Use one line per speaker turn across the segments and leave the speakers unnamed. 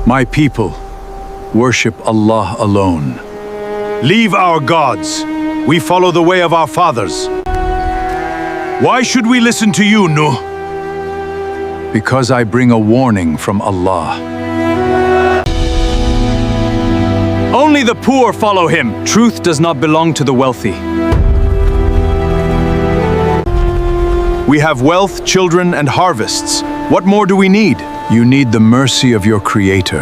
My people, worship Allah alone.
Leave our gods. We follow the way of our fathers. Why should we listen to you, Nuh?
Because I bring a warning from Allah.
Only the poor follow him. Truth does not belong to the wealthy.
We have wealth, children, and harvests. What more do we need?
You need the mercy of your Creator.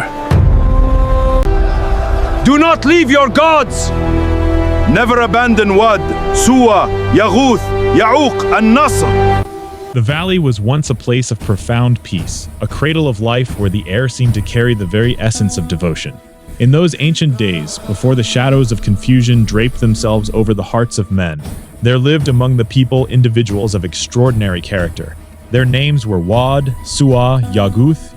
Do not leave your gods! Never abandon Wad, Suwa, Yaghuth, and Nasr.
The valley was once a place of profound peace, a cradle of life where the air seemed to carry the very essence of devotion. In those ancient days, before the shadows of confusion draped themselves over the hearts of men, there lived among the people individuals of extraordinary character. Their names were Wad, Suwa, Yaghuth,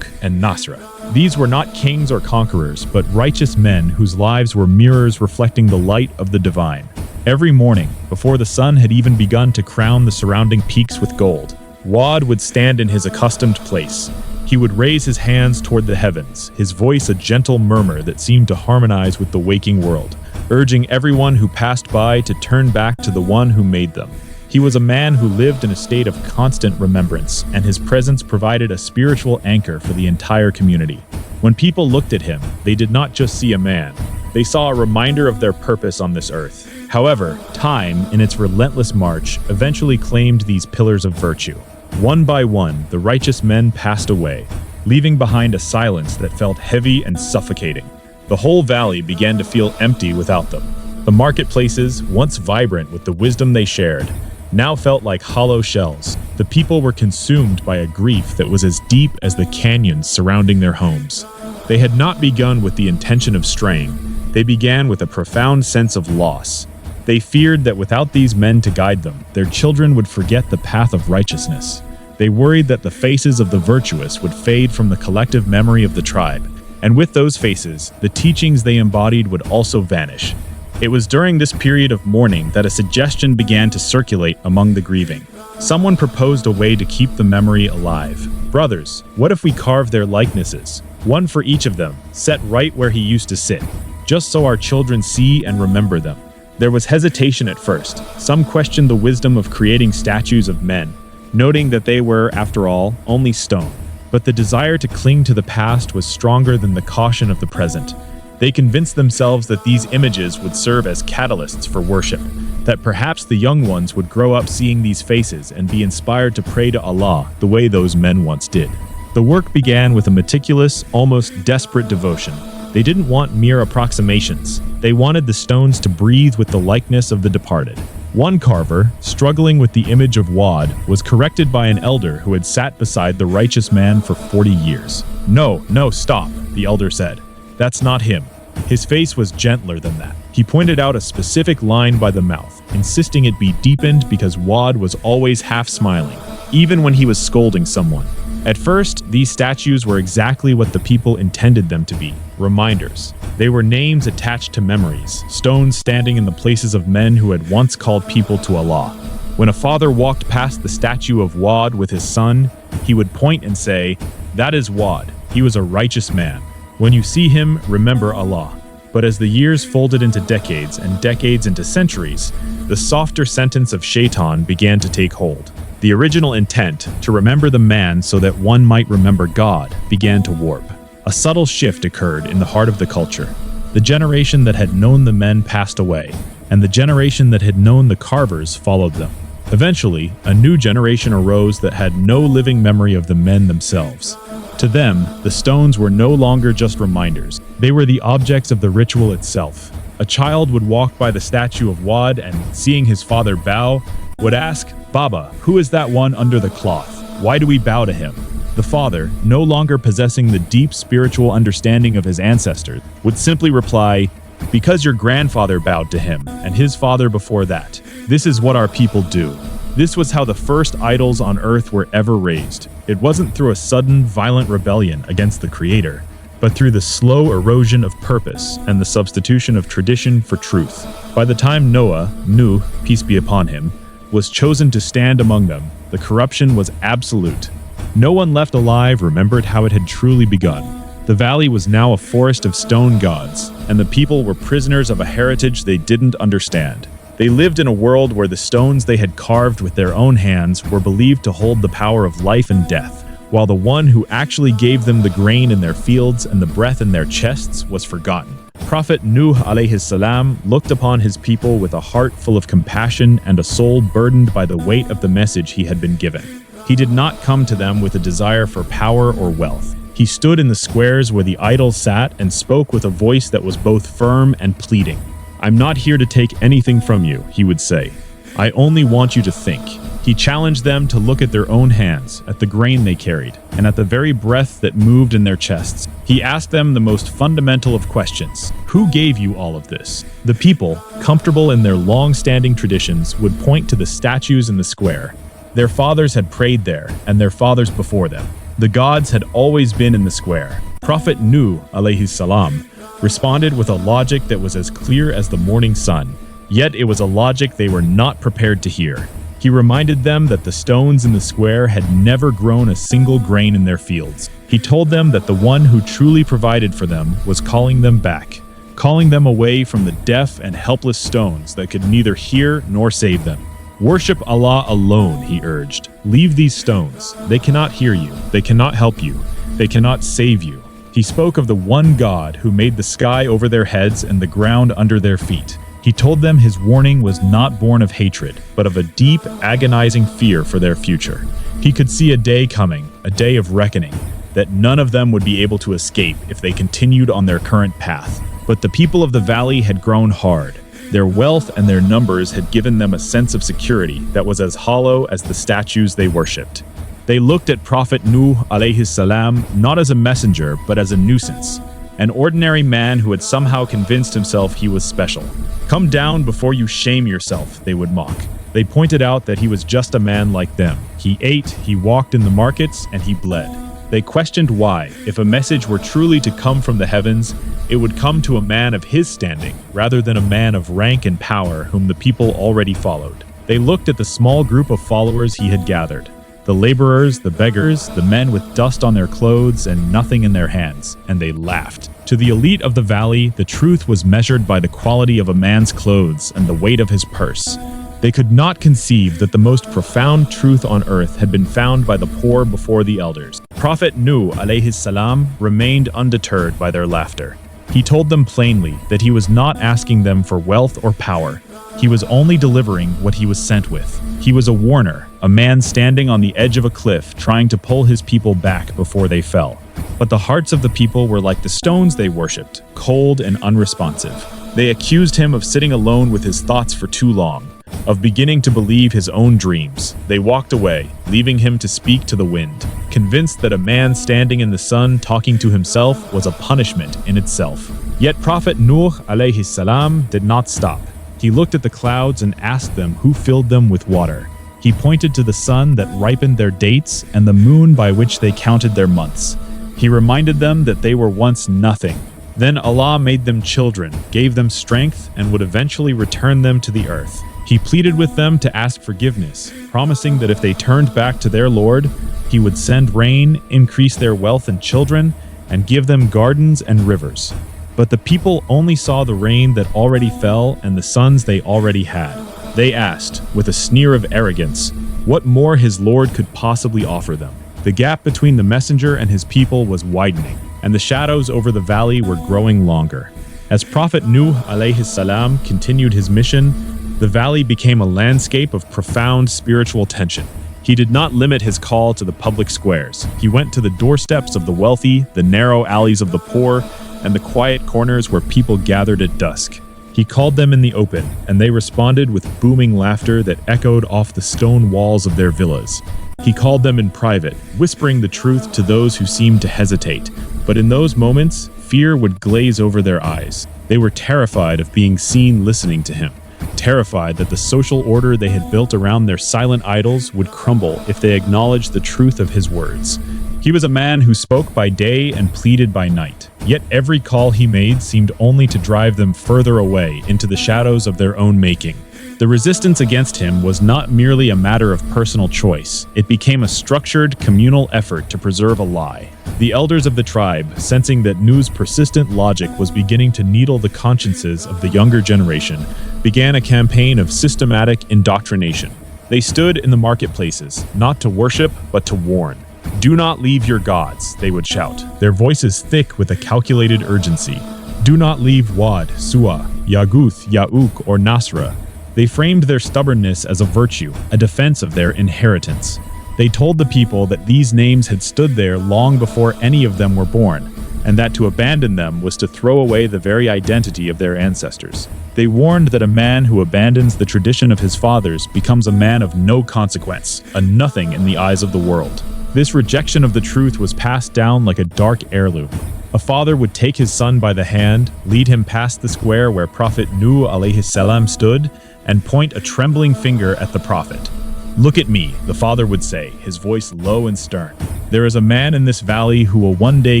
and Nasr. These were not kings or conquerors, but righteous men whose lives were mirrors reflecting the light of the divine. Every morning, before the sun had even begun to crown the surrounding peaks with gold, Wad would stand in his accustomed place. He would raise his hands toward the heavens, his voice a gentle murmur that seemed to harmonize with the waking world, urging everyone who passed by to turn back to the one who made them. He was a man who lived in a state of constant remembrance, and his presence provided a spiritual anchor for the entire community. When people looked at him, they did not just see a man. They saw a reminder of their purpose on this earth. However, time, in its relentless march, eventually claimed these pillars of virtue. One by one, the righteous men passed away, leaving behind a silence that felt heavy and suffocating. The whole valley began to feel empty without them. The marketplaces, once vibrant with the wisdom they shared, now felt like hollow shells. The people were consumed by a grief that was as deep as the canyons surrounding their homes. They had not begun with the intention of straying. They began with a profound sense of loss. They feared that without these men to guide them, their children would forget the path of righteousness. They worried that the faces of the virtuous would fade from the collective memory of the tribe, and with those faces, the teachings they embodied would also vanish. It was during this period of mourning that a suggestion began to circulate among the grieving. Someone proposed a way to keep the memory alive. Brothers, what if we carve their likenesses, one for each of them, set right where he used to sit, just so our children see and remember them? There was hesitation at first. Some questioned the wisdom of creating statues of men, noting that they were, after all, only stone. But the desire to cling to the past was stronger than the caution of the present. They convinced themselves that these images would serve as catalysts for worship, that perhaps the young ones would grow up seeing these faces and be inspired to pray to Allah the way those men once did. The work began with a meticulous, almost desperate devotion. They didn't want mere approximations. They wanted the stones to breathe with the likeness of the departed. One carver, struggling with the image of Wad, was corrected by an elder who had sat beside the righteous man for 40 years. No, stop, the elder said. That's not him. His face was gentler than that. He pointed out a specific line by the mouth, insisting it be deepened because Wad was always half smiling, even when he was scolding someone. At first, these statues were exactly what the people intended them to be, reminders. They were names attached to memories, stones standing in the places of men who had once called people to Allah. When a father walked past the statue of Wad with his son, he would point and say, "That is Wad. He was a righteous man. When you see him, remember Allah." But as the years folded into decades and decades into centuries, the softer sentence of Shaitan began to take hold. The original intent, to remember the man so that one might remember God, began to warp. A subtle shift occurred in the heart of the culture. The generation that had known the men passed away, and the generation that had known the carvers followed them. Eventually, a new generation arose that had no living memory of the men themselves. To them, the stones were no longer just reminders. They were the objects of the ritual itself. A child would walk by the statue of Wad and, seeing his father bow, would ask, "Baba, who is that one under the cloth? Why do we bow to him?" The father, no longer possessing the deep spiritual understanding of his ancestors, would simply reply, "Because your grandfather bowed to him, and his father before that. This is what our people do." This was how the first idols on earth were ever raised. It wasn't through a sudden, violent rebellion against the Creator, but through the slow erosion of purpose and the substitution of tradition for truth. By the time Nuh, peace be upon him, was chosen to stand among them, the corruption was absolute. No one left alive remembered how it had truly begun. The valley was now a forest of stone gods, and the people were prisoners of a heritage they didn't understand. They lived in a world where the stones they had carved with their own hands were believed to hold the power of life and death, while the one who actually gave them the grain in their fields and the breath in their chests was forgotten. Prophet Nuh alayhi salam looked upon his people with a heart full of compassion and a soul burdened by the weight of the message he had been given. He did not come to them with a desire for power or wealth. He stood in the squares where the idols sat and spoke with a voice that was both firm and pleading. "I'm not here to take anything from you," he would say. "I only want you to think." He challenged them to look at their own hands, at the grain they carried, and at the very breath that moved in their chests. He asked them the most fundamental of questions. Who gave you all of this? The people, comfortable in their long-standing traditions, would point to the statues in the square. Their fathers had prayed there, and their fathers before them. The gods had always been in the square. Prophet Nuh alayhi salam responded with a logic that was as clear as the morning sun, yet it was a logic they were not prepared to hear. He reminded them that the stones in the square had never grown a single grain in their fields. He told them that the one who truly provided for them was calling them back, calling them away from the deaf and helpless stones that could neither hear nor save them. Worship Allah alone, he urged. Leave these stones. They cannot hear you. They cannot help you. They cannot save you. He spoke of the one God who made the sky over their heads and the ground under their feet. He told them his warning was not born of hatred, but of a deep, agonizing fear for their future. He could see a day coming, a day of reckoning, that none of them would be able to escape if they continued on their current path. But the people of the valley had grown hard. Their wealth and their numbers had given them a sense of security that was as hollow as the statues they worshipped. They looked at Prophet Nuh alayhi salam not as a messenger, but as a nuisance, an ordinary man who had somehow convinced himself he was special. "Come down before you shame yourself," they would mock. They pointed out that he was just a man like them. He ate, he walked in the markets, and he bled. They questioned why, if a message were truly to come from the heavens, it would come to a man of his standing, rather than a man of rank and power whom the people already followed. They looked at the small group of followers he had gathered. The laborers, the beggars, the men with dust on their clothes and nothing in their hands, and they laughed. To the elite of the valley, the truth was measured by the quality of a man's clothes and the weight of his purse. They could not conceive that the most profound truth on earth had been found by the poor before the elders. Prophet Nuh alayhi salam remained undeterred by their laughter. He told them plainly that he was not asking them for wealth or power. He was only delivering what he was sent with. He was a warner, a man standing on the edge of a cliff trying to pull his people back before they fell. But the hearts of the people were like the stones they worshipped, cold and unresponsive. They accused him of sitting alone with his thoughts for too long, of beginning to believe his own dreams. They walked away, leaving him to speak to the wind, convinced that a man standing in the sun talking to himself was a punishment in itself. Yet Prophet Nuh alayhi salam did not stop. He looked at the clouds and asked them who filled them with water. He pointed to the sun that ripened their dates and the moon by which they counted their months. He reminded them that they were once nothing. Then Allah made them children, gave them strength, and would eventually return them to the earth. He pleaded with them to ask forgiveness, promising that if they turned back to their Lord, he would send rain, increase their wealth and children, and give them gardens and rivers. But the people only saw the rain that already fell and the sons they already had. They asked, with a sneer of arrogance, what more his Lord could possibly offer them. The gap between the messenger and his people was widening, and the shadows over the valley were growing longer. As Prophet Nuh alayhi salam continued his mission, the valley became a landscape of profound spiritual tension. He did not limit his call to the public squares. He went to the doorsteps of the wealthy, the narrow alleys of the poor, and the quiet corners where people gathered at dusk. He called them in the open, and they responded with booming laughter that echoed off the stone walls of their villas. He called them in private, whispering the truth to those who seemed to hesitate. But in those moments, fear would glaze over their eyes. They were terrified of being seen listening to him, terrified that the social order they had built around their silent idols would crumble if they acknowledged the truth of his words. He was a man who spoke by day and pleaded by night. Yet every call he made seemed only to drive them further away into the shadows of their own making. The resistance against him was not merely a matter of personal choice. It became a structured, communal effort to preserve a lie. The elders of the tribe, sensing that Nuh's persistent logic was beginning to needle the consciences of the younger generation, began a campaign of systematic indoctrination. They stood in the marketplaces, not to worship, but to warn. "Do not leave your gods," they would shout, their voices thick with a calculated urgency. "Do not leave Wad, Suwa, Yaghuth, Ya'uk, or Nasr." They framed their stubbornness as a virtue, a defense of their inheritance. They told the people that these names had stood there long before any of them were born, and that to abandon them was to throw away the very identity of their ancestors. They warned that a man who abandons the tradition of his fathers becomes a man of no consequence, a nothing in the eyes of the world. This rejection of the truth was passed down like a dark heirloom. A father would take his son by the hand, lead him past the square where Prophet Nuh alayhi salam stood, and point a trembling finger at the prophet. "Look at me," the father would say, his voice low and stern. "There is a man in this valley who will one day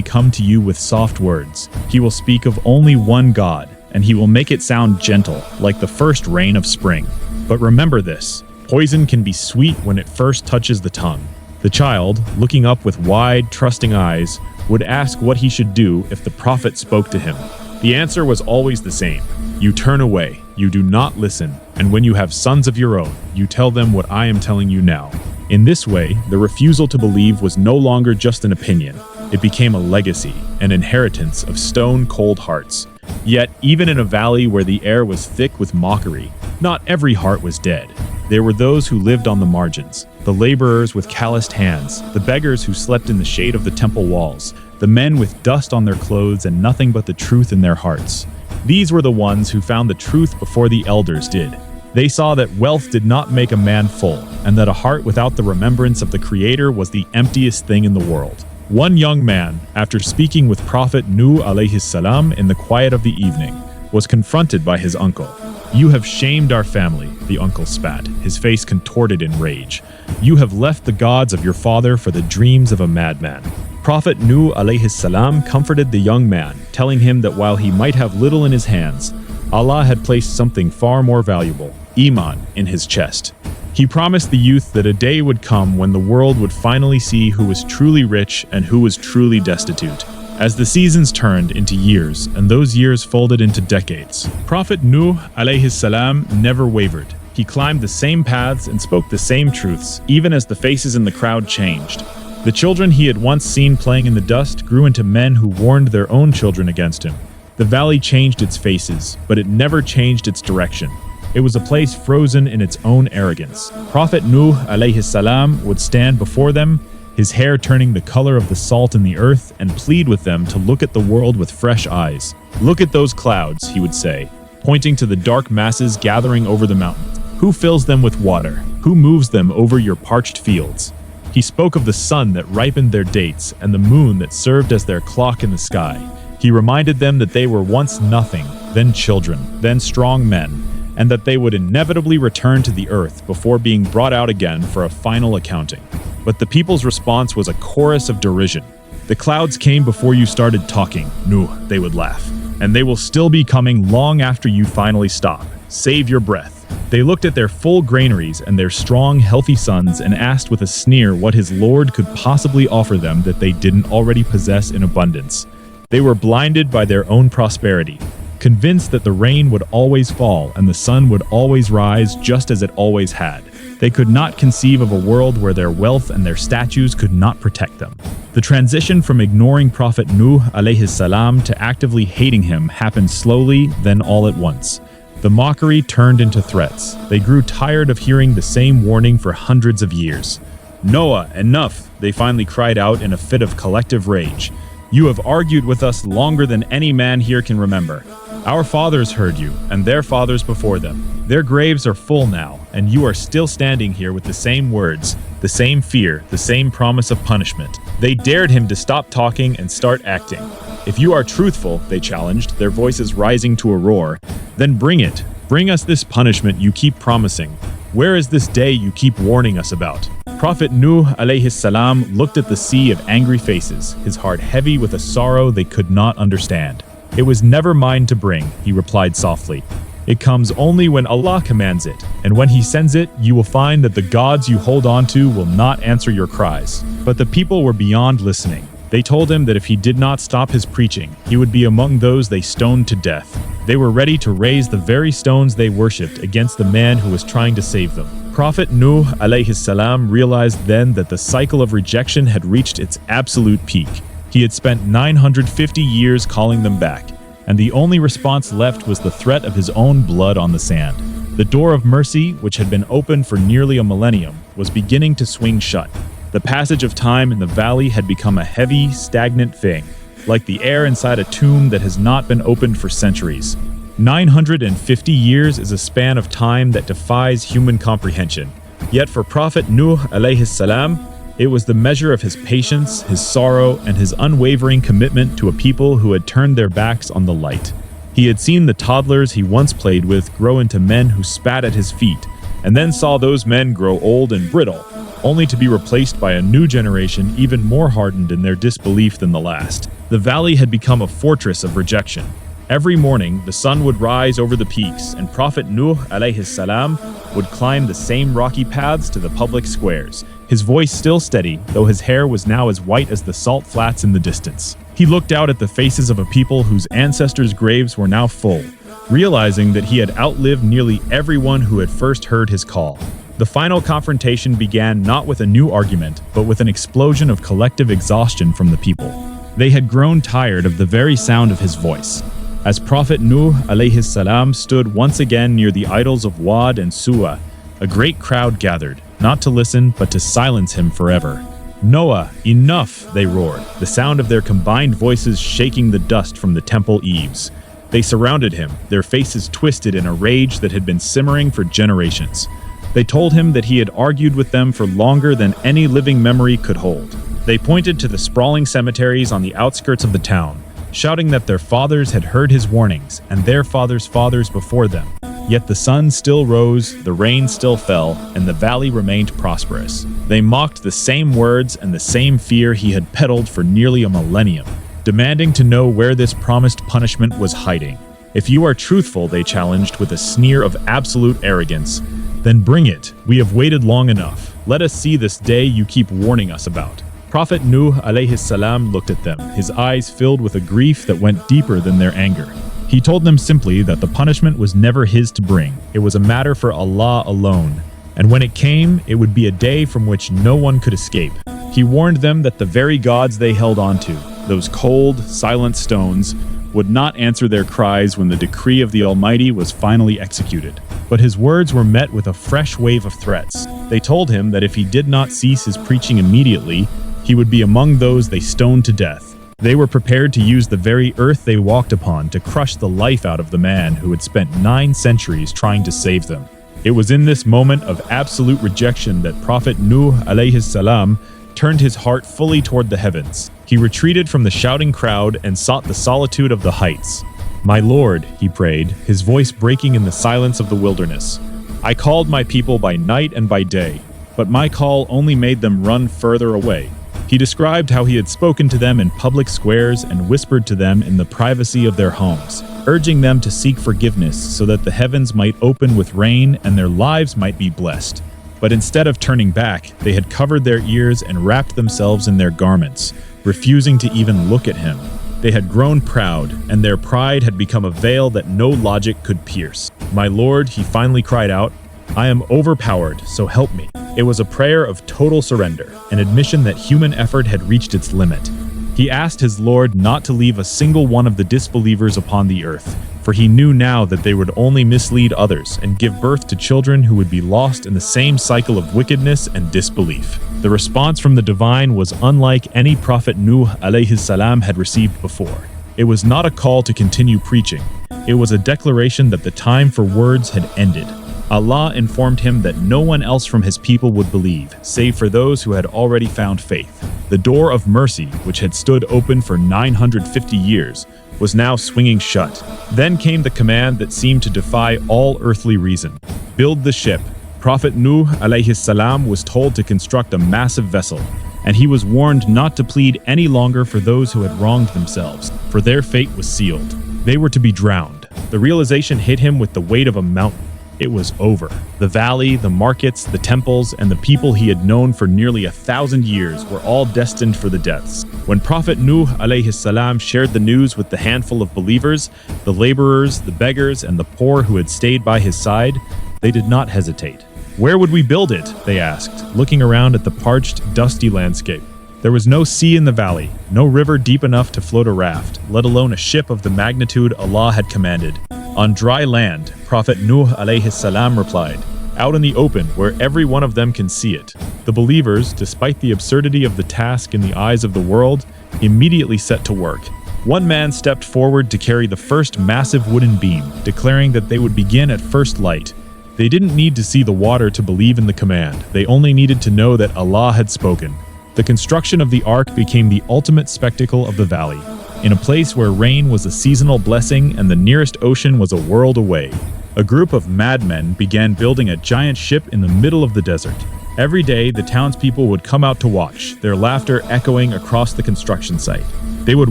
come to you with soft words. He will speak of only one God, and he will make it sound gentle, like the first rain of spring. But remember this, poison can be sweet when it first touches the tongue." The child, looking up with wide, trusting eyes, would ask what he should do if the prophet spoke to him. The answer was always the same. You turn away, you do not listen, and when you have sons of your own, you tell them what I am telling you now. In this way, the refusal to believe was no longer just an opinion. It became a legacy, an inheritance of stone-cold hearts. Yet, even in a valley where the air was thick with mockery, not every heart was dead. There were those who lived on the margins, the laborers with calloused hands, the beggars who slept in the shade of the temple walls, the men with dust on their clothes and nothing but the truth in their hearts. These were the ones who found the truth before the elders did. They saw that wealth did not make a man full, and that a heart without the remembrance of the Creator was the emptiest thing in the world. One young man, after speaking with Prophet Nuh alayhi salam in the quiet of the evening, was confronted by his uncle. "You have shamed our family," the uncle spat, his face contorted in rage. "You have left the gods of your father for the dreams of a madman." Prophet Nuh alayhi salam comforted the young man, telling him that while he might have little in his hands, Allah had placed something far more valuable, Iman, in his chest. He promised the youth that a day would come when the world would finally see who was truly rich and who was truly destitute. As the seasons turned into years, and those years folded into decades, Prophet Nuh alayhi salam never wavered. He climbed the same paths and spoke the same truths, even as the faces in the crowd changed. The children he had once seen playing in the dust grew into men who warned their own children against him. The valley changed its faces, but it never changed its direction. It was a place frozen in its own arrogance. Prophet Nuh alayhi salam would stand before them, his hair turning the color of the salt in the earth, and plead with them to look at the world with fresh eyes. "Look at those clouds," he would say, pointing to the dark masses gathering over the mountains. "Who fills them with water? Who moves them over your parched fields?" He spoke of the sun that ripened their dates and the moon that served as their clock in the sky. He reminded them that they were once nothing, then children, then strong men, and that they would inevitably return to the earth before being brought out again for a final accounting. But the people's response was a chorus of derision. "The clouds came before you started talking, Nuh," they would laugh, "and they will still be coming long after you finally stop. Save your breath." They looked at their full granaries and their strong, healthy sons and asked with a sneer what his Lord could possibly offer them that they didn't already possess in abundance. They were blinded by their own prosperity, convinced that the rain would always fall and the sun would always rise just as it always had. They could not conceive of a world where their wealth and their statues could not protect them. The transition from ignoring Prophet Nuh alayhi salam to actively hating him happened slowly, then all at once. The mockery turned into threats. They grew tired of hearing the same warning for hundreds of years. "Noah, enough!" they finally cried out in a fit of collective rage. "You have argued with us longer than any man here can remember. Our fathers heard you, and their fathers before them. Their graves are full now, and you are still standing here with the same words, the same fear, the same promise of punishment." They dared him to stop talking and start acting. "If you are truthful," they challenged, their voices rising to a roar, "then bring it. Bring us this punishment you keep promising. Where is this day you keep warning us about?" Prophet Nuh alayhi salam looked at the sea of angry faces, his heart heavy with a sorrow they could not understand. "It was never mine to bring," he replied softly. It comes only when Allah commands it, and when He sends it, you will find that the gods you hold on to will not answer your cries. But the people were beyond listening. They told him that if he did not stop his preaching, he would be among those they stoned to death. They were ready to raise the very stones they worshipped against the man who was trying to save them. Prophet Nuh alayhi salam realized then that the cycle of rejection had reached its absolute peak. He had spent 950 years calling them back, and the only response left was the threat of his own blood on the sand. The door of mercy, which had been open for nearly a millennium, was beginning to swing shut. The passage of time in the valley had become a heavy, stagnant thing, like the air inside a tomb that has not been opened for centuries. 950 years is a span of time that defies human comprehension. Yet for Prophet Nuh alayhi salam, it was the measure of his patience, his sorrow, and his unwavering commitment to a people who had turned their backs on the light. He had seen the toddlers he once played with grow into men who spat at his feet, and then saw those men grow old and brittle, only to be replaced by a new generation even more hardened in their disbelief than the last. The valley had become a fortress of rejection. Every morning, the sun would rise over the peaks, and Prophet Nuh alayhi salam would climb the same rocky paths to the public squares, his voice still steady, though his hair was now as white as the salt flats in the distance. He looked out at the faces of a people whose ancestors' graves were now full, realizing that he had outlived nearly everyone who had first heard his call. The final confrontation began not with a new argument, but with an explosion of collective exhaustion from the people. They had grown tired of the very sound of his voice. As Prophet Nuh alayhi salam stood once again near the idols of Wad and Suwa, a great crowd gathered, not to listen, but to silence him forever. "Noah, enough!" they roared, the sound of their combined voices shaking the dust from the temple eaves. They surrounded him, their faces twisted in a rage that had been simmering for generations. They told him that he had argued with them for longer than any living memory could hold. They pointed to the sprawling cemeteries on the outskirts of the town, shouting that their fathers had heard his warnings, and their fathers' fathers before them. Yet the sun still rose, the rain still fell, and the valley remained prosperous. They mocked the same words and the same fear he had peddled for nearly a millennium, demanding to know where this promised punishment was hiding. "If you are truthful," they challenged with a sneer of absolute arrogance, "then bring it. We have waited long enough. Let us see this day you keep warning us about." Prophet Nuh alayhi salam looked at them, his eyes filled with a grief that went deeper than their anger. He told them simply that the punishment was never his to bring. It was a matter for Allah alone, and when it came, it would be a day from which no one could escape. He warned them that the very gods they held onto, those cold, silent stones, would not answer their cries when the decree of the Almighty was finally executed. But his words were met with a fresh wave of threats. They told him that if he did not cease his preaching immediately, he would be among those they stoned to death. They were prepared to use the very earth they walked upon to crush the life out of the man who had spent 9 centuries trying to save them. It was in this moment of absolute rejection that Prophet Nuh alayhi salam turned his heart fully toward the heavens. He retreated from the shouting crowd and sought the solitude of the heights. "My Lord," he prayed, his voice breaking in the silence of the wilderness, "I called my people by night and by day, but my call only made them run further away." He described how he had spoken to them in public squares and whispered to them in the privacy of their homes, urging them to seek forgiveness so that the heavens might open with rain and their lives might be blessed. But instead of turning back, they had covered their ears and wrapped themselves in their garments, refusing to even look at him. They had grown proud, and their pride had become a veil that no logic could pierce. "My Lord," he finally cried out, "I am overpowered, so help me." It was a prayer of total surrender, an admission that human effort had reached its limit. He asked his Lord not to leave a single one of the disbelievers upon the earth, for he knew now that they would only mislead others and give birth to children who would be lost in the same cycle of wickedness and disbelief. The response from the divine was unlike any Prophet Nuh alayhi salam had received before. It was not a call to continue preaching. It was a declaration that the time for words had ended. Allah informed him that no one else from his people would believe, save for those who had already found faith. The door of mercy, which had stood open for 950 years, was now swinging shut. Then came the command that seemed to defy all earthly reason. Build the ship. Prophet Nuh alayhi salam was told to construct a massive vessel, and he was warned not to plead any longer for those who had wronged themselves, for their fate was sealed. They were to be drowned. The realization hit him with the weight of a mountain. It was over. The valley, the markets, the temples, and the people he had known for nearly 1,000 years were all destined for the deaths. When Prophet Nuh alayhi salam shared the news with the handful of believers, the laborers, the beggars, and the poor who had stayed by his side, they did not hesitate. "Where would we build it?" they asked, looking around at the parched, dusty landscape. There was no sea in the valley, no river deep enough to float a raft, let alone a ship of the magnitude Allah had commanded. "On dry land," Prophet Nuh alayhi salam replied, "out in the open where every one of them can see it." The believers, despite the absurdity of the task in the eyes of the world, immediately set to work. One man stepped forward to carry the first massive wooden beam, declaring that they would begin at first light. They didn't need to see the water to believe in the command. They only needed to know that Allah had spoken. The construction of the ark became the ultimate spectacle of the valley. In a place where rain was a seasonal blessing and the nearest ocean was a world away, a group of madmen began building a giant ship in the middle of the desert. Every day, the townspeople would come out to watch, their laughter echoing across the construction site. They would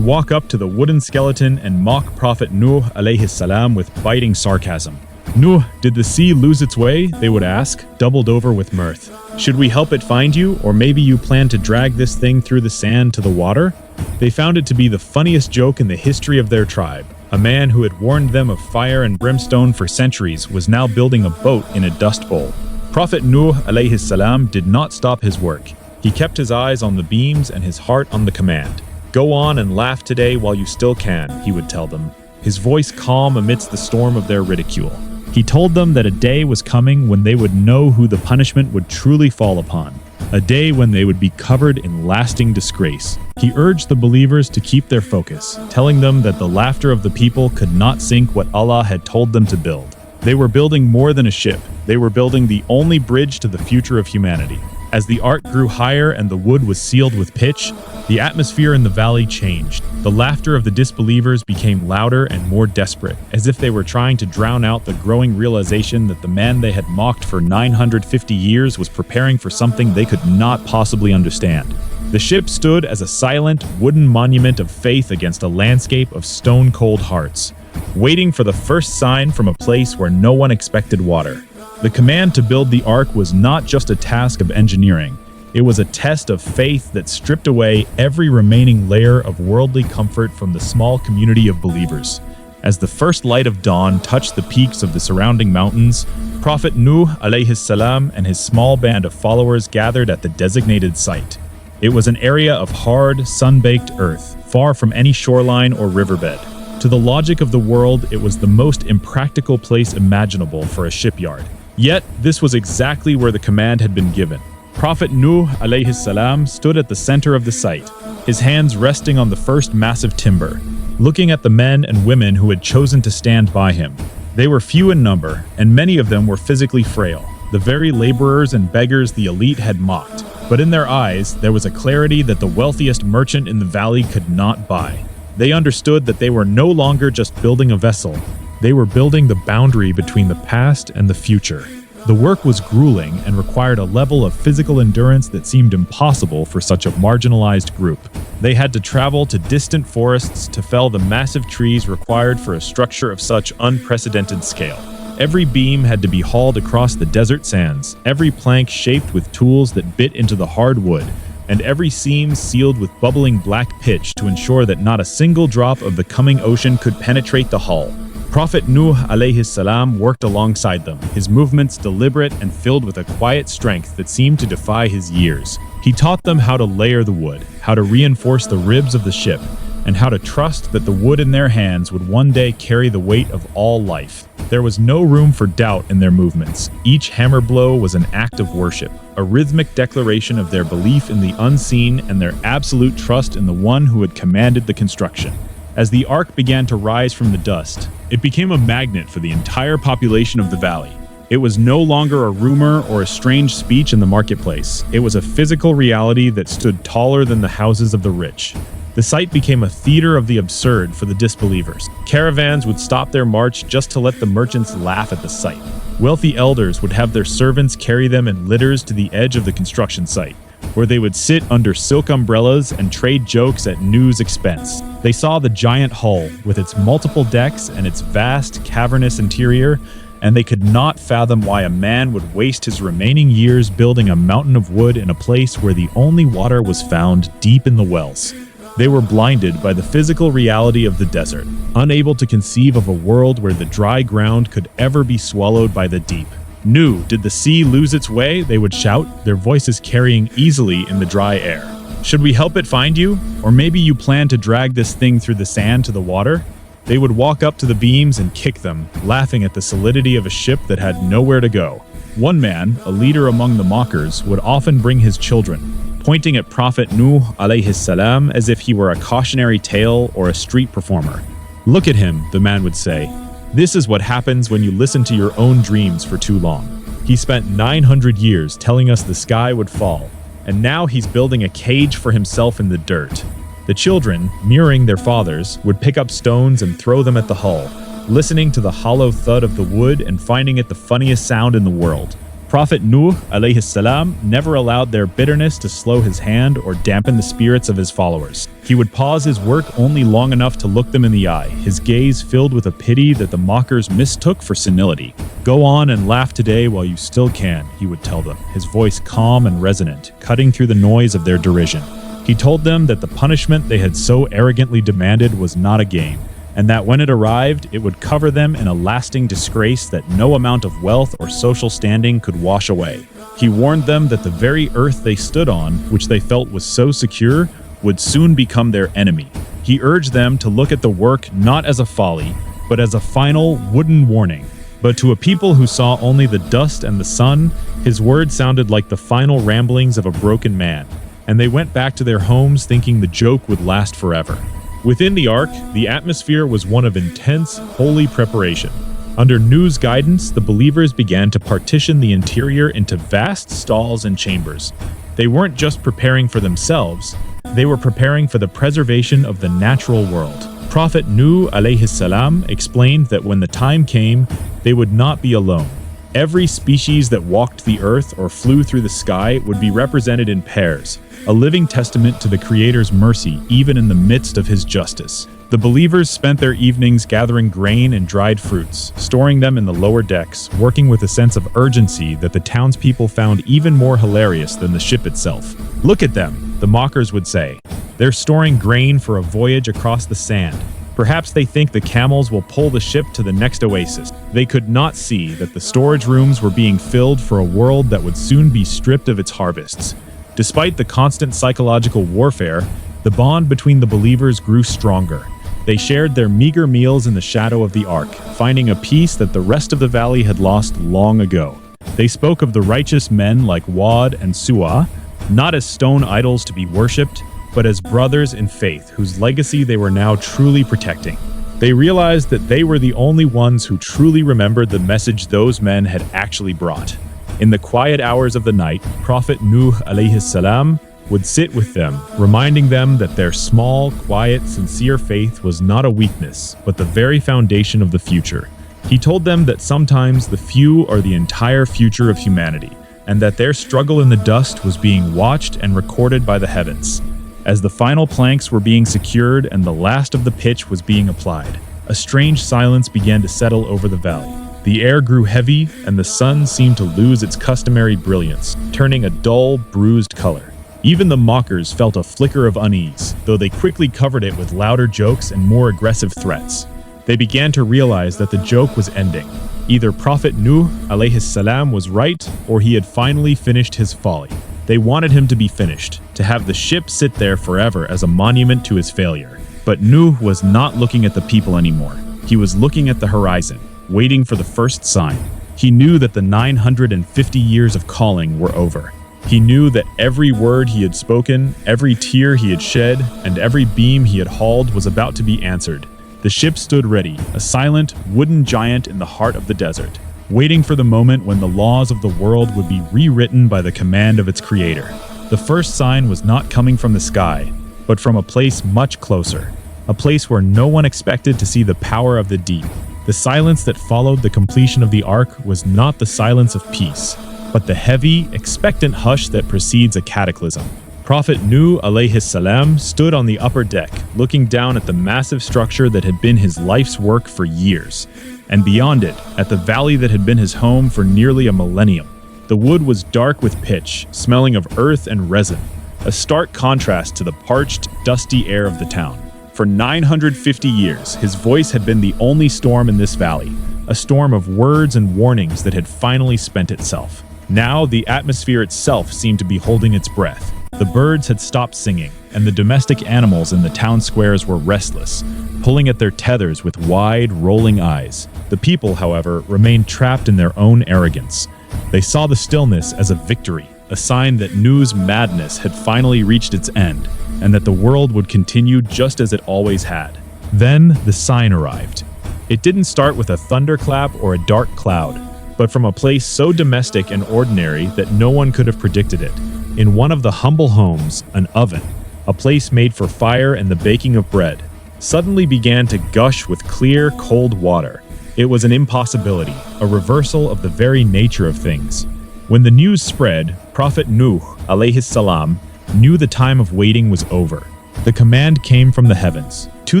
walk up to the wooden skeleton and mock Prophet Nuh alayhi salam with biting sarcasm. "Nuh, did the sea lose its way?" they would ask, doubled over with mirth. "Should we help it find you, or maybe you plan to drag this thing through the sand to the water?" They found it to be the funniest joke in the history of their tribe. A man who had warned them of fire and brimstone for centuries was now building a boat in a dust bowl. Prophet Nuh alayhi salam did not stop his work. He kept his eyes on the beams and his heart on the command. "Go on and laugh today while you still can," he would tell them, his voice calm amidst the storm of their ridicule. He told them that a day was coming when they would know who the punishment would truly fall upon, a day when they would be covered in lasting disgrace. He urged the believers to keep their focus, telling them that the laughter of the people could not sink what Allah had told them to build. They were building more than a ship. They were building the only bridge to the future of humanity. As the ark grew higher and the wood was sealed with pitch, the atmosphere in the valley changed. The laughter of the disbelievers became louder and more desperate, as if they were trying to drown out the growing realization that the man they had mocked for 950 years was preparing for something they could not possibly understand. The ship stood as a silent, wooden monument of faith against a landscape of stone-cold hearts, waiting for the first sign from a place where no one expected water. The command to build the ark was not just a task of engineering. It was a test of faith that stripped away every remaining layer of worldly comfort from the small community of believers. As the first light of dawn touched the peaks of the surrounding mountains, Prophet Nuh alayhi salam and his small band of followers gathered at the designated site. It was an area of hard, sun-baked earth, far from any shoreline or riverbed. To the logic of the world, it was the most impractical place imaginable for a shipyard. Yet, this was exactly where the command had been given. Prophet Nuh alayhi salam stood at the center of the site, his hands resting on the first massive timber, looking at the men and women who had chosen to stand by him. They were few in number, and many of them were physically frail, the very laborers and beggars the elite had mocked. But in their eyes, there was a clarity that the wealthiest merchant in the valley could not buy. They understood that they were no longer just building a vessel. They were building the boundary between the past and the future. The work was grueling and required a level of physical endurance that seemed impossible for such a marginalized group. They had to travel to distant forests to fell the massive trees required for a structure of such unprecedented scale. Every beam had to be hauled across the desert sands, every plank shaped with tools that bit into the hard wood, and every seam sealed with bubbling black pitch to ensure that not a single drop of the coming ocean could penetrate the hull. Prophet Nuh alayhi salam worked alongside them, his movements deliberate and filled with a quiet strength that seemed to defy his years. He taught them how to layer the wood, how to reinforce the ribs of the ship, and how to trust that the wood in their hands would one day carry the weight of all life. There was no room for doubt in their movements. Each hammer blow was an act of worship, a rhythmic declaration of their belief in the unseen and their absolute trust in the one who had commanded the construction. As the ark began to rise from the dust, it became a magnet for the entire population of the valley. It was no longer a rumor or a strange speech in the marketplace. It was a physical reality that stood taller than the houses of the rich. The site became a theater of the absurd for the disbelievers. Caravans would stop their march just to let the merchants laugh at the sight. Wealthy elders would have their servants carry them in litters to the edge of the construction site, where they would sit under silk umbrellas and trade jokes at Nuh's expense. They saw the giant hull with its multiple decks and its vast, cavernous interior, and they could not fathom why a man would waste his remaining years building a mountain of wood in a place where the only water was found deep in the wells. They were blinded by the physical reality of the desert, unable to conceive of a world where the dry ground could ever be swallowed by the deep. Nuh, did the sea lose its way? They would shout, their voices carrying easily in the dry air. Should we help it find you? Or maybe you plan to drag this thing through the sand to the water? They would walk up to the beams and kick them, laughing at the solidity of a ship that had nowhere to go. One man, a leader among the mockers, would often bring his children, pointing at Prophet Nuh alayhi salam as if he were a cautionary tale or a street performer. Look at him, the man would say. This is what happens when you listen to your own dreams for too long. He spent 900 years telling us the sky would fall, and now he's building a cage for himself in the dirt. The children, mirroring their fathers, would pick up stones and throw them at the hull, listening to the hollow thud of the wood and finding it the funniest sound in the world. Prophet Nuh alayhi salam never allowed their bitterness to slow his hand or dampen the spirits of his followers. He would pause his work only long enough to look them in the eye, his gaze filled with a pity that the mockers mistook for senility. Go on and laugh today while you still can, he would tell them, his voice calm and resonant, cutting through the noise of their derision. He told them that the punishment they had so arrogantly demanded was not a game, and that when it arrived, it would cover them in a lasting disgrace that no amount of wealth or social standing could wash away. He warned them that the very earth they stood on, which they felt was so secure, would soon become their enemy. He urged them to look at the work not as a folly, but as a final wooden warning. But to a people who saw only the dust and the sun, his words sounded like the final ramblings of a broken man, and they went back to their homes thinking the joke would last forever. Within the ark, the atmosphere was one of intense, holy preparation. Under Nuh's guidance, the believers began to partition the interior into vast stalls and chambers. They weren't just preparing for themselves, they were preparing for the preservation of the natural world. Prophet Nuh alayhi salam explained that when the time came, they would not be alone. Every species that walked the earth or flew through the sky would be represented in pairs, a living testament to the Creator's mercy even in the midst of his justice. The believers spent their evenings gathering grain and dried fruits, storing them in the lower decks, working with a sense of urgency that the townspeople found even more hilarious than the ship itself. Look at them, the mockers would say. They're storing grain for a voyage across the sand. Perhaps they think the camels will pull the ship to the next oasis. They could not see that the storage rooms were being filled for a world that would soon be stripped of its harvests. Despite the constant psychological warfare, the bond between the believers grew stronger. They shared their meager meals in the shadow of the ark, finding a peace that the rest of the valley had lost long ago. They spoke of the righteous men like Yaghuth and Suwa, not as stone idols to be worshipped, but as brothers in faith whose legacy they were now truly protecting. They realized that they were the only ones who truly remembered the message those men had actually brought. In the quiet hours of the night, Prophet Nuh alayhi salam would sit with them, reminding them that their small, quiet, sincere faith was not a weakness, but the very foundation of the future. He told them that sometimes the few are the entire future of humanity, and that their struggle in the dust was being watched and recorded by the heavens. As the final planks were being secured and the last of the pitch was being applied, a strange silence began to settle over the valley. The air grew heavy, and the sun seemed to lose its customary brilliance, turning a dull, bruised color. Even the mockers felt a flicker of unease, though they quickly covered it with louder jokes and more aggressive threats. They began to realize that the joke was ending. Either Prophet Nuh alayhi salam was right, or he had finally finished his folly. They wanted him to be finished, to have the ship sit there forever as a monument to his failure. But Nuh was not looking at the people anymore. He was looking at the horizon, waiting for the first sign. He knew that the 950 years of calling were over. He knew that every word he had spoken, every tear he had shed, and every beam he had hauled was about to be answered. The ship stood ready, a silent, wooden giant in the heart of the desert, waiting for the moment when the laws of the world would be rewritten by the command of its creator. The first sign was not coming from the sky, but from a place much closer, a place where no one expected to see the power of the deep. The silence that followed the completion of the ark was not the silence of peace. but the heavy, expectant hush that precedes a cataclysm. Prophet Nuh alayhi salam stood on the upper deck, looking down at the massive structure that had been his life's work for years, and beyond it, at the valley that had been his home for nearly a millennium. The wood was dark with pitch, smelling of earth and resin, a stark contrast to the parched, dusty air of the town. For 950 years, his voice had been the only storm in this valley, a storm of words and warnings that had finally spent itself. Now, the atmosphere itself seemed to be holding its breath. The birds had stopped singing, and the domestic animals in the town squares were restless, pulling at their tethers with wide, rolling eyes. The people, however, remained trapped in their own arrogance. They saw the stillness as a victory, a sign that Nuh's madness had finally reached its end, and that the world would continue just as it always had. Then the sign arrived. It didn't start with a thunderclap or a dark cloud, but from a place so domestic and ordinary that no one could have predicted it. In one of the humble homes, an oven, a place made for fire and the baking of bread, suddenly began to gush with clear, cold water. It was an impossibility, a reversal of the very nature of things. When the news spread, Prophet Nuh alayhi salam knew the time of waiting was over. The command came from the heavens. To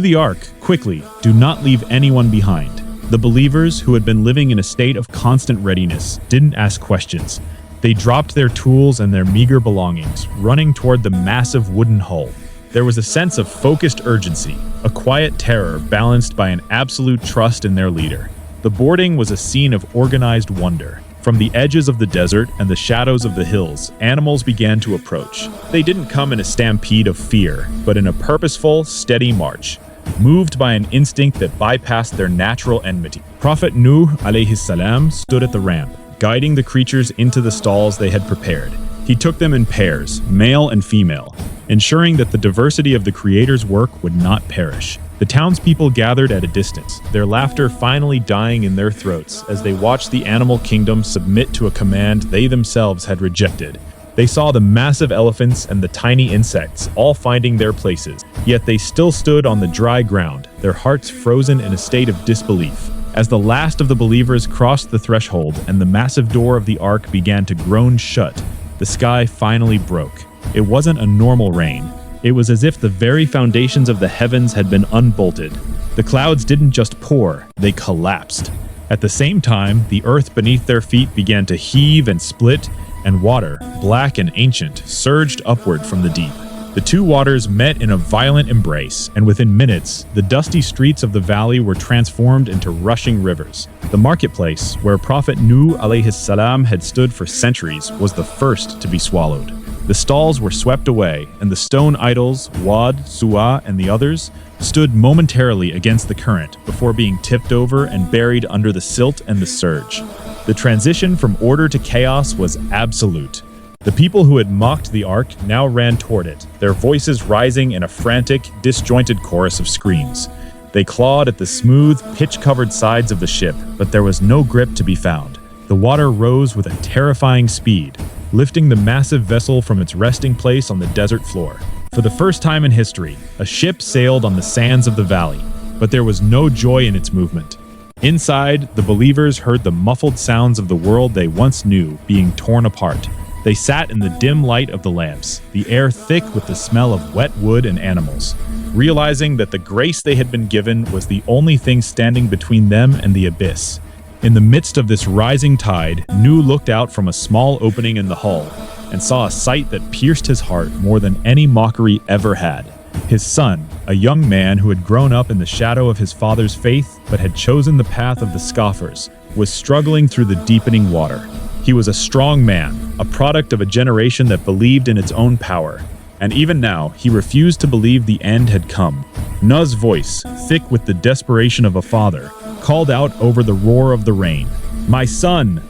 the ark, quickly, do not leave anyone behind. The believers, who had been living in a state of constant readiness, didn't ask questions. They dropped their tools and their meager belongings, running toward the massive wooden hull. There was a sense of focused urgency, a quiet terror balanced by an absolute trust in their leader. The boarding was a scene of organized wonder. From the edges of the desert and the shadows of the hills, animals began to approach. They didn't come in a stampede of fear, but in a purposeful, steady march, moved by an instinct that bypassed their natural enmity. Prophet Nuh alayhi salam stood at the ramp, guiding the creatures into the stalls they had prepared. He took them in pairs, male and female, ensuring that the diversity of the Creator's work would not perish. The townspeople gathered at a distance, their laughter finally dying in their throats as they watched the animal kingdom submit to a command they themselves had rejected. They saw the massive elephants and the tiny insects all finding their places, yet they still stood on the dry ground, their hearts frozen in a state of disbelief. As the last of the believers crossed the threshold and the massive door of the ark began to groan shut, the sky finally broke. It wasn't a normal rain. It was as if the very foundations of the heavens had been unbolted. The clouds didn't just pour, they collapsed. At the same time, the earth beneath their feet began to heave and split, and water, black and ancient, surged upward from the deep. The two waters met in a violent embrace, and within minutes, the dusty streets of the valley were transformed into rushing rivers. The marketplace, where Prophet Nuh alayhi salam had stood for centuries, was the first to be swallowed. The stalls were swept away, and the stone idols, Wad, Suwa, and the others, stood momentarily against the current before being tipped over and buried under the silt and the surge. The transition from order to chaos was absolute. The people who had mocked the ark now ran toward it, their voices rising in a frantic, disjointed chorus of screams. They clawed at the smooth, pitch-covered sides of the ship, but there was no grip to be found. The water rose with a terrifying speed, lifting the massive vessel from its resting place on the desert floor. For the first time in history, a ship sailed on the sands of the valley, but there was no joy in its movement. Inside, the believers heard the muffled sounds of the world they once knew being torn apart. They sat in the dim light of the lamps, the air thick with the smell of wet wood and animals, realizing that the grace they had been given was the only thing standing between them and the abyss. In the midst of this rising tide, Nuh looked out from a small opening in the hull and saw a sight that pierced his heart more than any mockery ever had. His son, a young man who had grown up in the shadow of his father's faith but had chosen the path of the scoffers, was struggling through the deepening water. He was a strong man, a product of a generation that believed in its own power, and even now he refused to believe the end had come. Nuh's voice, thick with the desperation of a father, called out over the roar of the rain, my son,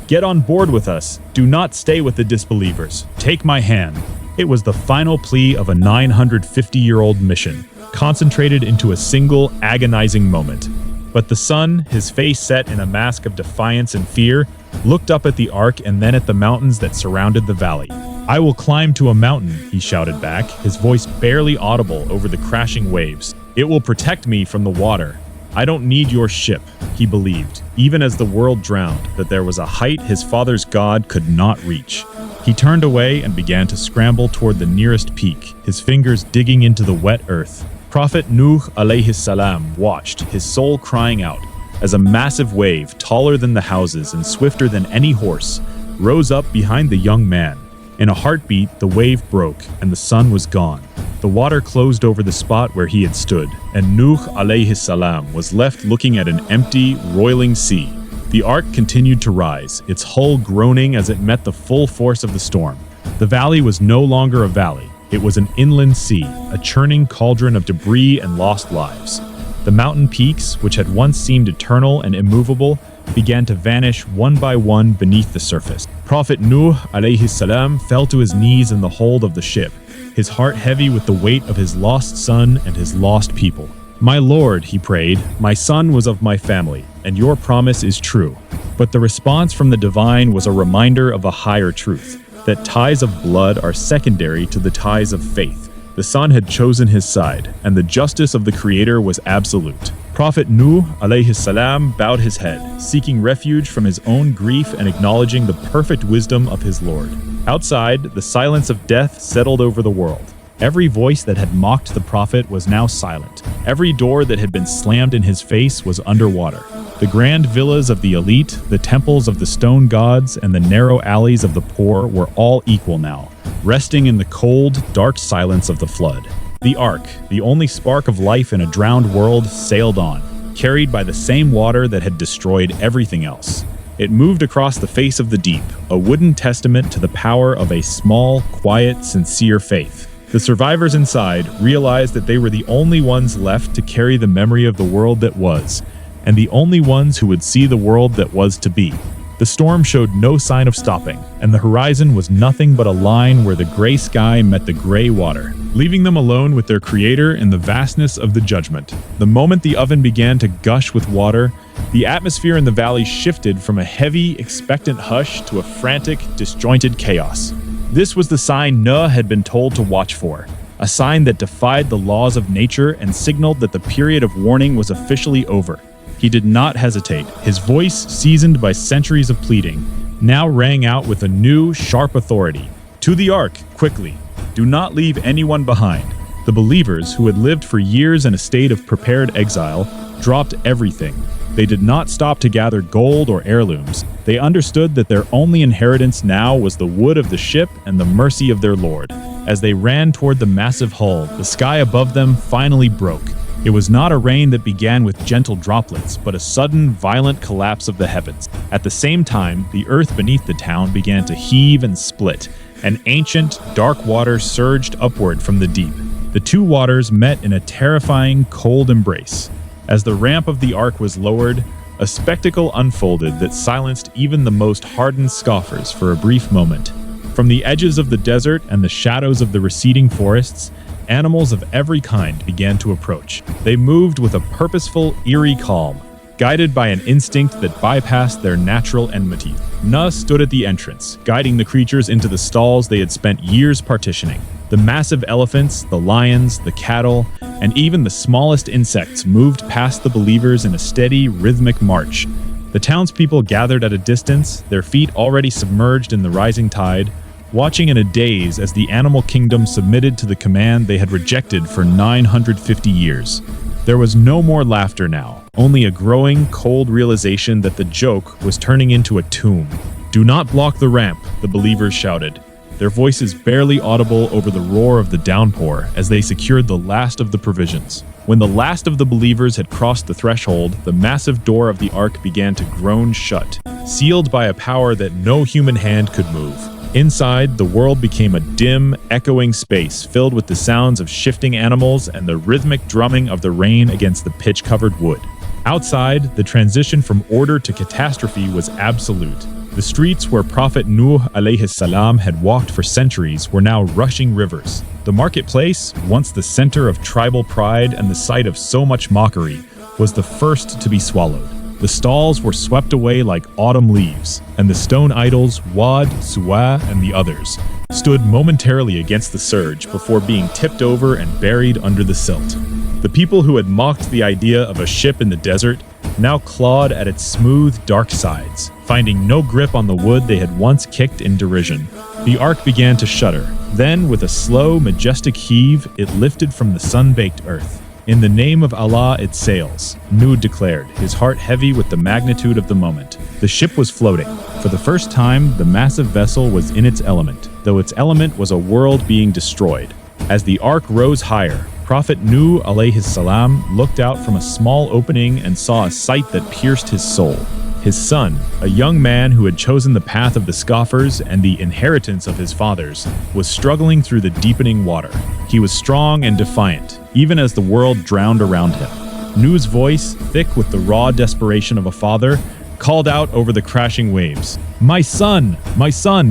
get on board with us. Do not stay with the disbelievers. Take my hand." It was the final plea of a 950-year-old mission, concentrated into a single agonizing moment. But the son, his face set in a mask of defiance and fear, looked up at the ark and then at the mountains that surrounded the valley. "I will climb to a mountain," he shouted back, his voice barely audible over the crashing waves. "It will protect me from the water." I don't need your ship, he believed, even as the world drowned, that there was a height his father's God could not reach. He turned away and began to scramble toward the nearest peak, his fingers digging into the wet earth. Prophet Nuh alayhi salam watched, his soul crying out, as a massive wave, taller than the houses and swifter than any horse, rose up behind the young man. In a heartbeat, the wave broke, and the sun was gone. The water closed over the spot where he had stood, and Nuh alayhi salam was left looking at an empty, roiling sea. The ark continued to rise, its hull groaning as it met the full force of the storm. The valley was no longer a valley. It was an inland sea, a churning cauldron of debris and lost lives. The mountain peaks, which had once seemed eternal and immovable, began to vanish one by one beneath the surface. Prophet Nuh alayhi salam fell to his knees in the hold of the ship, his heart heavy with the weight of his lost son and his lost people. My Lord, he prayed, my son was of my family, and your promise is true. But the response from the divine was a reminder of a higher truth, that ties of blood are secondary to the ties of faith. The son had chosen his side, and the justice of the Creator was absolute. Prophet Nuh alayhi salam bowed his head, seeking refuge from his own grief and acknowledging the perfect wisdom of his Lord. Outside, the silence of death settled over the world. Every voice that had mocked the prophet was now silent. Every door that had been slammed in his face was underwater. The grand villas of the elite, the temples of the stone gods, and the narrow alleys of the poor were all equal now, resting in the cold, dark silence of the flood. The ark, the only spark of life in a drowned world, sailed on, carried by the same water that had destroyed everything else. It moved across the face of the deep, a wooden testament to the power of a small, quiet, sincere faith. The survivors inside realized that they were the only ones left to carry the memory of the world that was, and the only ones who would see the world that was to be. The storm showed no sign of stopping, and the horizon was nothing but a line where the gray sky met the gray water, leaving them alone with their Creator in the vastness of the judgment. The moment the oven began to gush with water, the atmosphere in the valley shifted from a heavy, expectant hush to a frantic, disjointed chaos. This was the sign Nuh had been told to watch for, a sign that defied the laws of nature and signaled that the period of warning was officially over. He did not hesitate. His voice, seasoned by centuries of pleading, now rang out with a new, sharp authority. To the ark, quickly. Do not leave anyone behind. The believers, who had lived for years in a state of prepared exile, dropped everything. They did not stop to gather gold or heirlooms. They understood that their only inheritance now was the wood of the ship and the mercy of their Lord. As they ran toward the massive hull, the sky above them finally broke. It was not a rain that began with gentle droplets, but a sudden, violent collapse of the heavens. At the same time, the earth beneath the town began to heave and split. An ancient, dark water surged upward from the deep. The two waters met in a terrifying, cold embrace. As the ramp of the ark was lowered, a spectacle unfolded that silenced even the most hardened scoffers for a brief moment. From the edges of the desert and the shadows of the receding forests, animals of every kind began to approach. They moved with a purposeful, eerie calm, guided by an instinct that bypassed their natural enmity. Nuh stood at the entrance, guiding the creatures into the stalls they had spent years partitioning. The massive elephants, the lions, the cattle, and even the smallest insects moved past the believers in a steady, rhythmic march. The townspeople gathered at a distance, their feet already submerged in the rising tide, watching in a daze as the animal kingdom submitted to the command they had rejected for 950 years. There was no more laughter now, only a growing, cold realization that the joke was turning into a tomb. "Do not block the ramp," the believers shouted, their voices barely audible over the roar of the downpour as they secured the last of the provisions. When the last of the believers had crossed the threshold, the massive door of the ark began to groan shut, sealed by a power that no human hand could move. Inside, the world became a dim, echoing space filled with the sounds of shifting animals and the rhythmic drumming of the rain against the pitch-covered wood. Outside, the transition from order to catastrophe was absolute. The streets where Prophet Nuh alayhi salam had walked for centuries were now rushing rivers. The marketplace, once the center of tribal pride and the site of so much mockery, was the first to be swallowed. The stalls were swept away like autumn leaves, and the stone idols, Wad, Suwa, and the others, stood momentarily against the surge before being tipped over and buried under the silt. The people who had mocked the idea of a ship in the desert now clawed at its smooth, dark sides, finding no grip on the wood they had once kicked in derision. The ark began to shudder. Then, with a slow, majestic heave, it lifted from the sun-baked earth. In the name of Allah it sails, Nuh declared, his heart heavy with the magnitude of the moment. The ship was floating. For the first time, the massive vessel was in its element, though its element was a world being destroyed. As the ark rose higher, Prophet Nuh alayhi salam looked out from a small opening and saw a sight that pierced his soul. His son, a young man who had chosen the path of the scoffers and the inheritance of his fathers, was struggling through the deepening water. He was strong and defiant, even as the world drowned around him. Nuh's voice, thick with the raw desperation of a father, called out over the crashing waves, my son,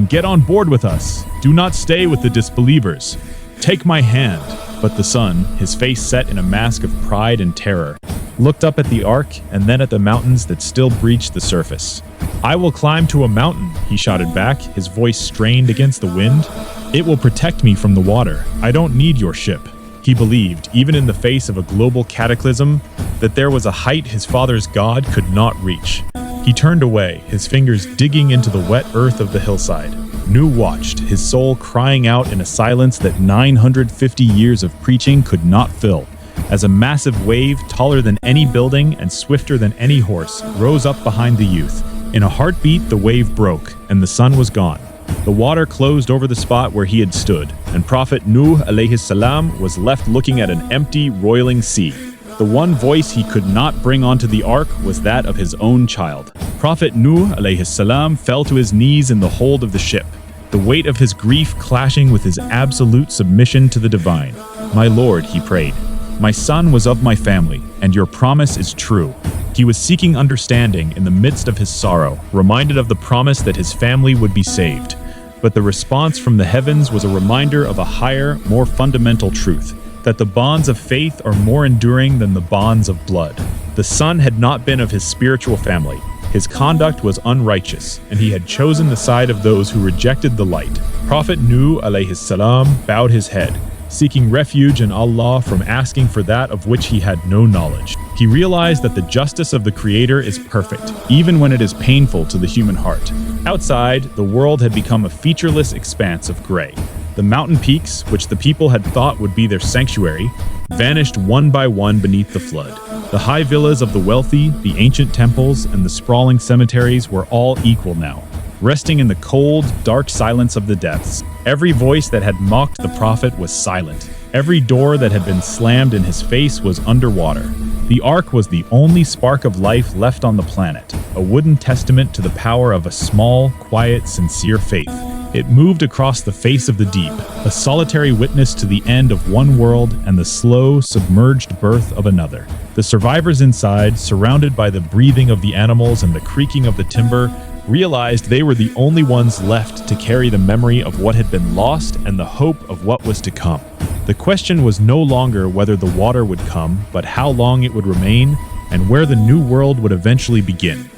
get on board with us. Do not stay with the disbelievers. Take my hand." But the son, his face set in a mask of pride and terror, looked up at the ark and then at the mountains that still breached the surface. "I will climb to a mountain," he shouted back, his voice strained against the wind. "It will protect me from the water. I don't need your ship." He believed, even in the face of a global cataclysm, that there was a height his father's God could not reach. He turned away, his fingers digging into the wet earth of the hillside. Nuh watched, his soul crying out in a silence that 950 years of preaching could not fill, as a massive wave, taller than any building and swifter than any horse, rose up behind the youth. In a heartbeat, the wave broke, and the sun was gone. The water closed over the spot where he had stood, and Prophet Nuh alayhi salam was left looking at an empty, roiling sea. The one voice he could not bring onto the ark was that of his own child. Prophet Nuh alayhi salam fell to his knees in the hold of the ship, the weight of his grief clashing with his absolute submission to the divine. "My Lord," he prayed, "my son was of my family, and your promise is true." He was seeking understanding in the midst of his sorrow, reminded of the promise that his family would be saved. But the response from the heavens was a reminder of a higher, more fundamental truth, that the bonds of faith are more enduring than the bonds of blood. The son had not been of his spiritual family. His conduct was unrighteous, and he had chosen the side of those who rejected the light. Prophet Nuh alayhi salam bowed his head, seeking refuge in Allah from asking for that of which he had no knowledge. He realized that the justice of the Creator is perfect, even when it is painful to the human heart. Outside, the world had become a featureless expanse of gray. The mountain peaks, which the people had thought would be their sanctuary, vanished one by one beneath the flood. The high villas of the wealthy, the ancient temples, and the sprawling cemeteries were all equal now, resting in the cold, dark silence of the depths. Every voice that had mocked the prophet was silent. Every door that had been slammed in his face was underwater. The ark was the only spark of life left on the planet, a wooden testament to the power of a small, quiet, sincere faith. It moved across the face of the deep, a solitary witness to the end of one world and the slow, submerged birth of another. The survivors inside, surrounded by the breathing of the animals and the creaking of the timber, realized they were the only ones left to carry the memory of what had been lost and the hope of what was to come. The question was no longer whether the water would come, but how long it would remain and where the new world would eventually begin.